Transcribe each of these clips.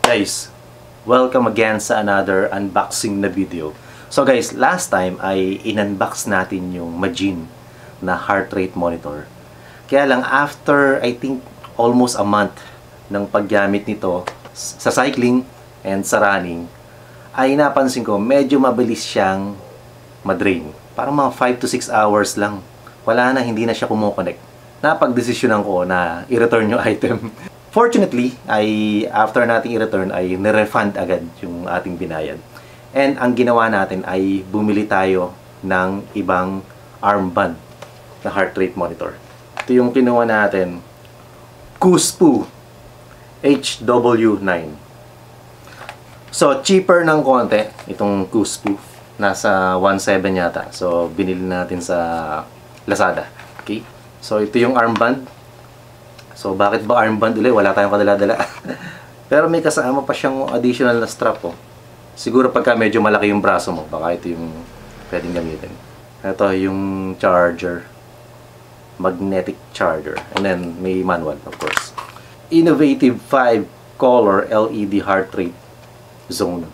Guys, welcome again sa another unboxing na video. So guys, last time ay in-unbox natin yung Magin na heart rate monitor. Kaya lang after I think almost a month ng paggamit nito sa cycling and sa running, ay napansin ko medyo mabilis siyang madrain. Parang mga 5 to 6 hours lang. Wala na, hindi na siya kumukonect. Napagdesisyonan ko na i-return yung item. Fortunately, after nating i-return ay nirefund agad yung ating binayad. And ang ginawa natin ay bumili tayo ng ibang armband na heart rate monitor. Ito yung kinuha natin. KUSPU HW9. So, cheaper ng konti itong KUSPU. Nasa 1.7 yata. So, binili natin sa Lazada. Okay? So, ito yung armband. So, bakit ba armband ulit? Wala tayong kadala-dala. Pero may kasama pa siyang additional na strap, oh. Siguro pagka medyo malaki yung braso mo, baka ito yung pwedeng gamitin. Ito yung charger. Magnetic charger. And then, may manual, of course. Innovative 5-color LED heart rate zone.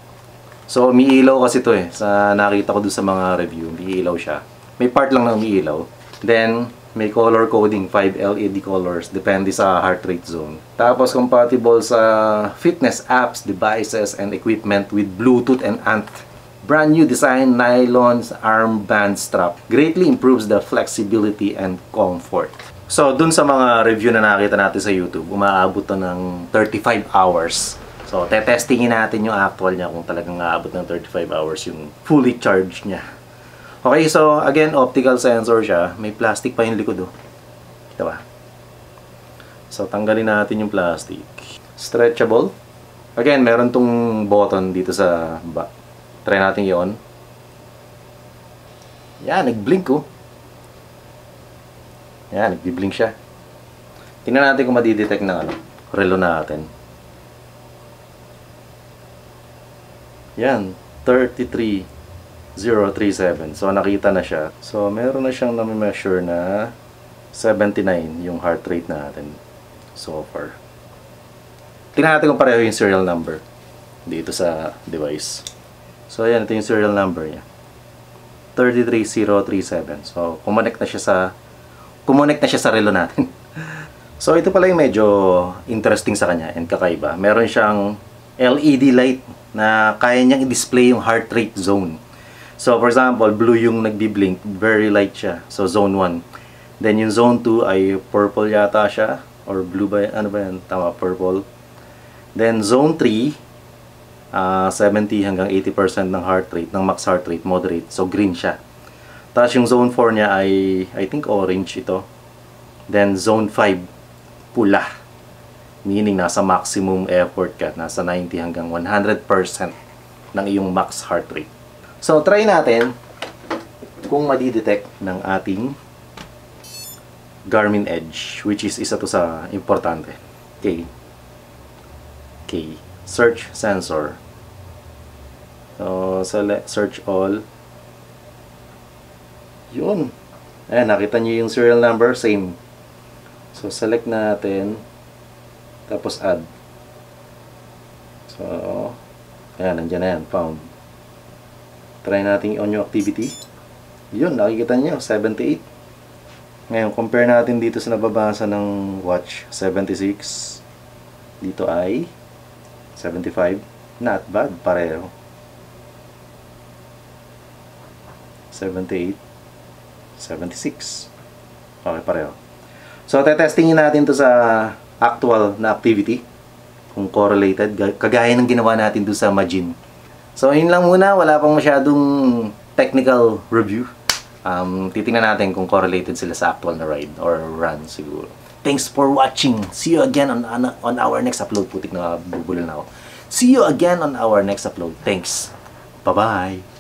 So, umiilaw kasi ito eh. Sa nakita ko doon sa mga review, umiilaw siya. May part lang na umiilaw. Then, may color coding, 5 LED colors, depende sa heart rate zone. Tapos, compatible sa fitness apps, devices, and equipment with Bluetooth and ANT. Brand new design, nylon armband strap. Greatly improves the flexibility and comfort. So, dun sa mga review na nakita natin sa YouTube, umaabot to ng 35 hours. So, tetestingin natin yung actual niya kung talagang aabot ng 35 hours yung fully charged niya. Okay, so again, optical sensor siya. May plastic pa yung likod, oh. Kita ba? So, tanggalin natin yung plastic. Stretchable. Again, meron tong button dito sa baba. Try natin yon. Yan, nag-blink, oh. Yan, nag-blink siya. Tingnan natin kung madidetect ng relo natin. Yan, 33,037. So, nakita na siya. So, meron na siyang nami-measure na 79 yung heart rate natin so far. Tingnan natin kung pareho yung serial number dito sa device. So, ayan. Ito yung serial number niya. 33,037. So, kumonect na siya sa relo natin. So, ito pala yung medyo interesting sa kanya and kakaiba. Meron siyang LED light na kaya niyang i-display yung heart rate zone. So, for example, blue yung nagbi-blink, very light siya. So, zone 1. Then, yung zone 2 ay purple yata siya. Or blue ba? Ano ba yan? Tama, purple. Then, zone 3, 70 hanggang 80% ng heart rate, ng max heart rate, moderate. So, green siya. Tapos, yung zone 4 niya ay, I think, orange ito. Then, zone 5, pula. Meaning, nasa maximum effort ka. Nasa 90 hanggang 100% ng iyong max heart rate. So, try natin kung madidetect ng ating Garmin Edge, which is isa to sa importante. Okay. Okay. Search sensor. So, select, search all. Yun. Ayan, nakita nyo yung serial number, same. So, select natin. Tapos, add. So, ayan, nandyan na yan, found. Try natin on yung activity. Yun, nakikita nyo, 78. Ngayon, compare natin dito sa nababasa ng watch, 76. Dito ay 75. Not bad, pareho. 78. 76. Okay, pareho. So, tetestingin natin to sa actual na activity. Kung correlated, kagaya ng ginawa natin doon sa Magin. So, yun lang muna. Wala pang masyadong technical review. Titingnan natin kung correlated sila sa actual na ride or run siguro. Thanks for watching. See you again on our next upload. Putik na bubulol na ako. See you again on our next upload. Thanks. Bye-bye.